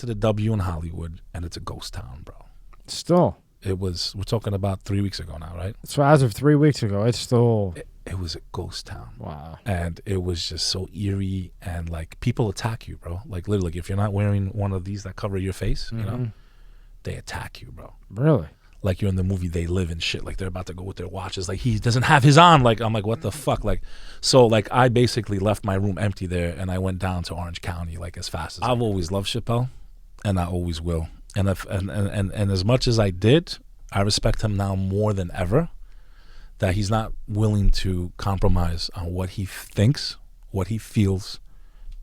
to the W in Hollywood, and it's a ghost town, bro. Still. We're talking about 3 weeks ago now, right? So as of 3 weeks ago, it's still... It was a ghost town. Wow. And it was just so eerie, and like people attack you, bro. Like literally, like, if you're not wearing one of these that cover your face, you know, they attack you, bro. Really? Like you're in the movie They Live and shit. Like they're about to go with their watches. Like he doesn't have his on. Like I'm like, what the fuck? Like, so like I basically left my room empty there, and I went down to Orange County like as fast as I've always loved Chappelle, and I always will. And and as much as I did, I respect him now more than ever. That he's not willing to compromise on what he thinks, what he feels,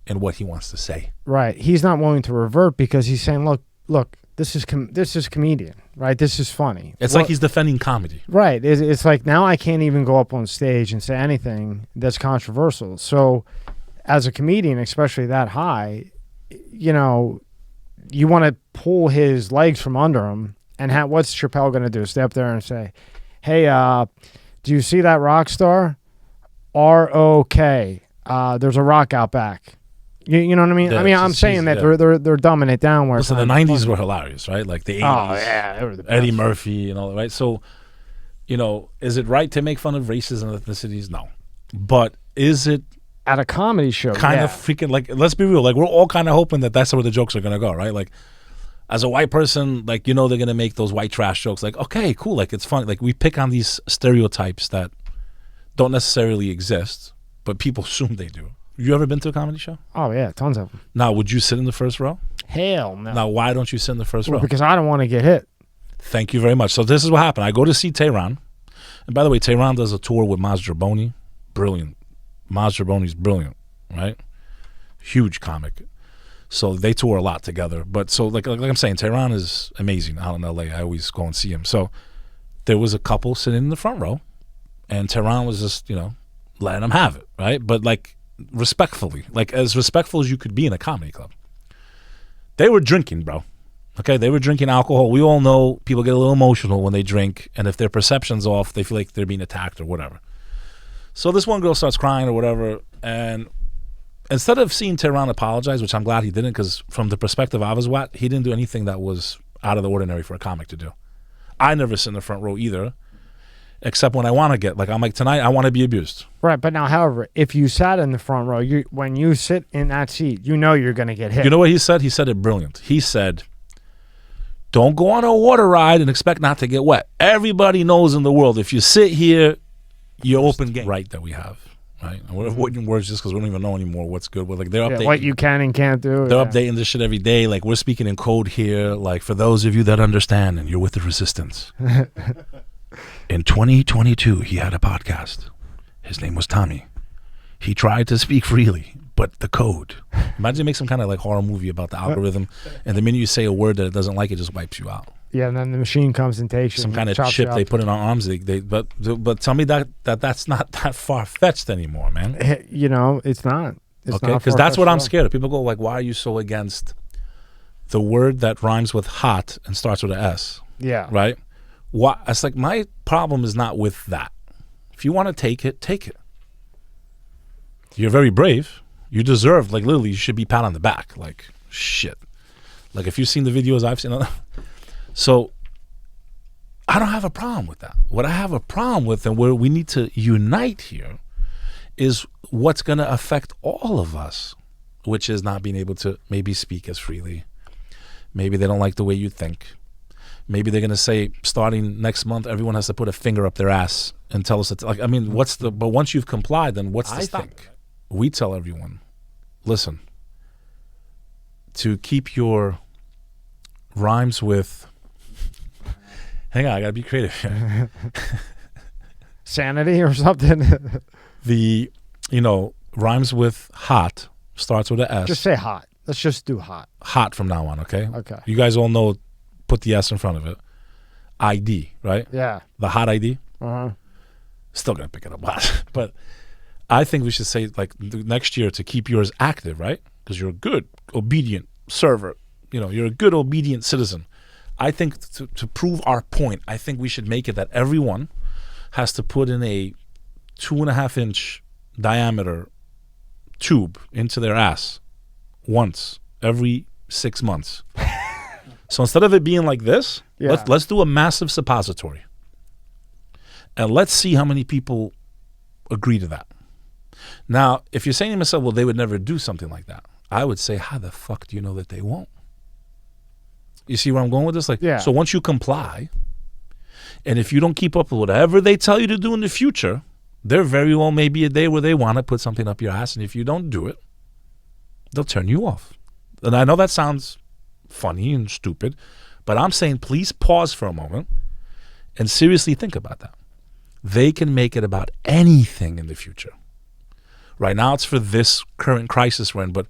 and what he wants to say. Right. He's not willing to revert because he's saying, look, this is comedian, right? This is funny. It's like he's defending comedy. Right. It's like now I can't even go up on stage and say anything that's controversial. So as a comedian, especially that high, you know, you want to pull his legs from under him. And what's Chappelle going to do? Stay up there and say, hey, do you see that rock star? R-O-K. There's a rock out back. You know what I mean? Yeah, I'm saying that they're dumbing it down. Where listen, the 90s were hilarious, right? Like the 80s. Oh, yeah. They were the best. Eddie Murphy and all that, right? So, you know, is it right to make fun of races and ethnicities? No. But is it... At a comedy show, kind of freaking, like, let's be real. Like, we're all kind of hoping that that's where the jokes are going to go, right? Like, as a white person, like, you know, they're going to make those white trash jokes. Like, okay, cool. Like, it's fun. Like, we pick on these stereotypes that don't necessarily exist, but people assume they do. You ever been to a comedy show? Oh, yeah. Tons of them. Now, would you sit in the first row? Hell no. Now, why don't you sit in the first row? Because I don't want to get hit. Thank you very much. So this is what happened. I go to see Tehran. And by the way, Tehran does a tour with Maz Jobrani. Brilliant. Maz Jobrani's brilliant, right? Huge comic. So they tour a lot together. But so like I'm saying, Tehran is amazing out in LA. I always go and see him. So there was a couple sitting in the front row, and Tehran was just, you know, letting them have it, right? But like respectfully, like as respectful as you could be in a comedy club. They were drinking, bro. Okay, they were drinking alcohol. We all know people get a little emotional when they drink, and if their perception's off, they feel like they're being attacked or whatever. So this one girl starts crying or whatever, and instead of seeing Tehran apologize, which I'm glad he didn't, because from the perspective I was at, he didn't do anything that was out of the ordinary for a comic to do. I never sit in the front row either, except when I want to get, like, I'm like, tonight I want to be abused. Right, but now, however, if you sat in the front row, when you sit in that seat, you know you're going to get hit. You know what he said? He said it brilliant. He said, don't go on a water ride and expect not to get wet. Everybody knows in the world, if you sit here, you're open game. Right that we have. Right, and we're avoiding words just because we don't even know anymore what's good. But like they're updating what you can and can't do. They're updating this shit every day. Like we're speaking in code here. Like for those of you that understand, and you're with the resistance. In 2022, he had a podcast. His name was Tommy. He tried to speak freely, but the code. Imagine make some kind of like horror movie about the algorithm, and the minute you say a word that it doesn't like, it just wipes you out. Yeah, and then the machine comes and takes you. Some kind of chip they put in our arms. But tell me that's not that far fetched anymore, man. You know, it's not. It's okay, because that's what I'm scared of. People go like, "Why are you so against the word that rhymes with hot and starts with an S?" Yeah. Right. Why? It's like my problem is not with that. If you want to take it, take it. You're very brave. You deserve, like, literally, you should be pat on the back. Like, shit. Like, if you've seen the videos I've seen. So, I don't have a problem with that. What I have a problem with, and where we need to unite here, is what's going to affect all of us, which is not being able to maybe speak as freely. Maybe they don't like the way you think. Maybe they're going to say, starting next month, everyone has to put a finger up their ass and tell us that, like, I mean, but once you've complied, then what's the stop? We tell everyone, listen, to keep your rhymes with, hang on, I got to be creative here. Sanity or something? The, rhymes with hot starts with an S. Just say hot. Let's just do hot. Hot from now on, okay? Okay. You guys all know, put the S in front of it. ID, right? Yeah. The hot ID? Uh-huh. Still going to pick it up hot. But I think we should say, like, next year to keep yours active, right? Because you're a good, obedient server. You're a good, obedient citizen. I think to prove our point, I think we should make it that everyone has to put in a 2.5-inch diameter tube into their ass once every 6 months. So instead of it being like this, let's do a massive suppository. And let's see how many people agree to that. Now, if you're saying to yourself, well, they would never do something like that, I would say, how the fuck do you know that they won't? You see where I'm going with this? So once you comply, and if you don't keep up with whatever they tell you to do in the future, there very well may be a day where they want to put something up your ass, and if you don't do it, they'll turn you off. And I know that sounds funny and stupid, but I'm saying please pause for a moment and seriously think about that. They can make it about anything in the future. Right now it's for this current crisis we're in, but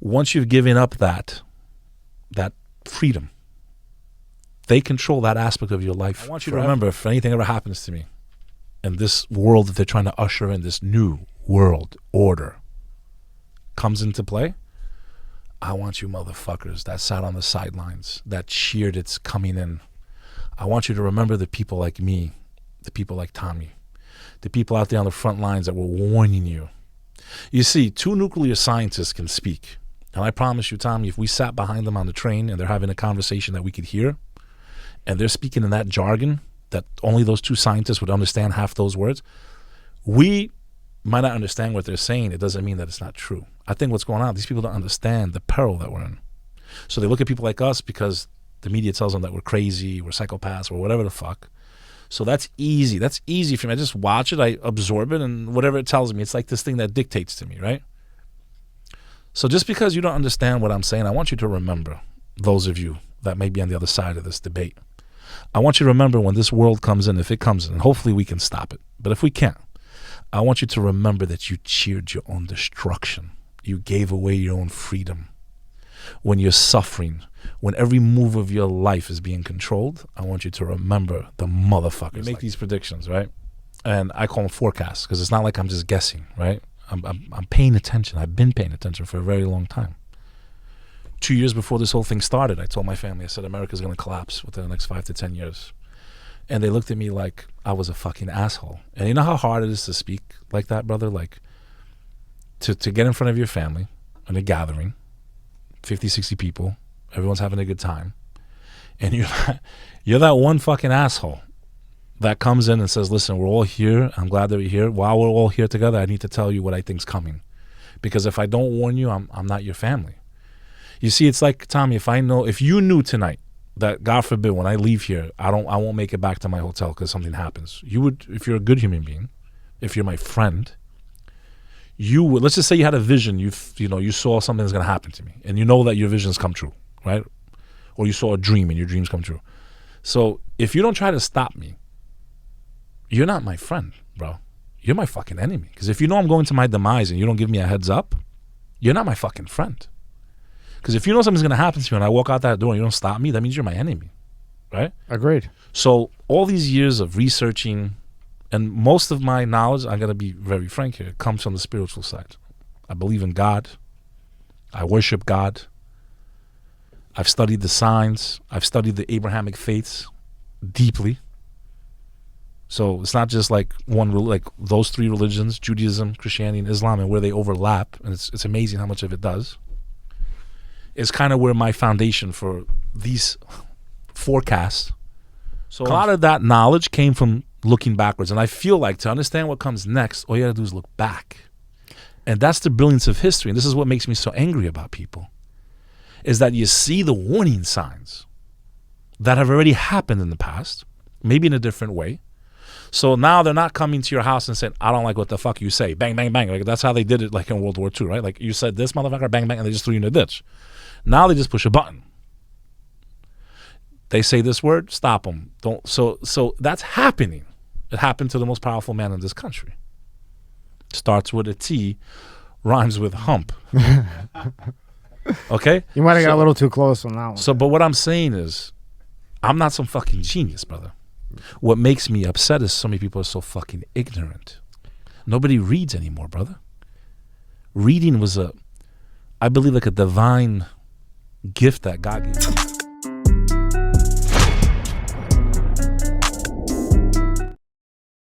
once you've given up that freedom, they control that aspect of your life. I want you to remember, if anything ever happens to me and this world that they're trying to usher in, this new world order comes into play, I want you motherfuckers that sat on the sidelines, that cheered it's coming in, I want you to remember the people like me, the people like Tommy, the people out there on the front lines that were warning you. You see, 2 nuclear scientists can speak. And I promise you, Tommy, if we sat behind them on the train and they're having a conversation that we could hear, and they're speaking in that jargon that only those 2 scientists would understand half those words, we might not understand what they're saying. It doesn't mean that it's not true. I think what's going on, these people don't understand the peril that we're in. So they look at people like us because the media tells them that we're crazy, we're psychopaths, or whatever the fuck. So that's easy. That's easy for me. I just watch it, I absorb it, and whatever it tells me, it's like this thing that dictates to me, right? So just because you don't understand what I'm saying, I want you to remember, those of you that may be on the other side of this debate, I want you to remember when this world comes in, if it comes in, and hopefully we can stop it. But if we can't, I want you to remember that you cheered your own destruction. You gave away your own freedom. When you're suffering, when every move of your life is being controlled, I want you to remember the motherfuckers. You make these predictions, right? And I call them forecasts because it's not like I'm just guessing, right? I'm paying attention. I've been paying attention for a very long time. 2 years before this whole thing started, I told my family, I said, America's going to collapse within the next 5 to 10 years. And they looked at me like I was a fucking asshole. And you know how hard it is to speak like that, brother? Like to get in front of your family in a gathering, 50, 60 people, everyone's having a good time. And you're that one fucking asshole that comes in and says, listen, we're all here. I'm glad that we're here. While we're all here together, I need to tell you what I think's coming. Because if I don't warn you, I'm not your family. You see, it's like, Tommy, if you knew tonight that, God forbid, when I leave here, I won't make it back to my hotel because something happens. You would, if you're a good human being, if you're my friend, you would, let's just say you had a vision, you saw something that's going to happen to me, and you know that your visions come true, right? Or you saw a dream and your dreams come true. So if you don't try to stop me, you're not my friend, bro. You're my fucking enemy. Because if you know I'm going to my demise and you don't give me a heads up, you're not my fucking friend. Because if you know something's going to happen to you and I walk out that door and you don't stop me, that means you're my enemy, right? Agreed. So all these years of researching, and most of my knowledge, I'm going to be very frank here, comes from the spiritual side. I believe in God. I worship God. I've studied the signs. I've studied the Abrahamic faiths deeply. So it's not just like like those 3 religions, Judaism, Christianity, and Islam, and where they overlap, and it's amazing how much of it does. Is kind of where my foundation for these forecasts. So a lot of that knowledge came from looking backwards. And I feel like to understand what comes next, all you got to do is look back. And that's the brilliance of history. And this is what makes me so angry about people, is that you see the warning signs that have already happened in the past, maybe in a different way. So now they're not coming to your house and saying, I don't like what the fuck you say. Bang, bang, bang. Like that's how they did it like in World War II, right? Like you said this motherfucker, bang, bang, and they just threw you in the ditch. Now they just push a button. They say this word, stop them. Don't. So that's happening. It happened to the most powerful man in this country. Starts with a T, rhymes with hump. Okay? You might have got a little too close on that one. So, but what I'm saying is, I'm not some fucking genius, brother. What makes me upset is so many people are so fucking ignorant. Nobody reads anymore, brother. Reading was I believe, like a divine gift that God gave me.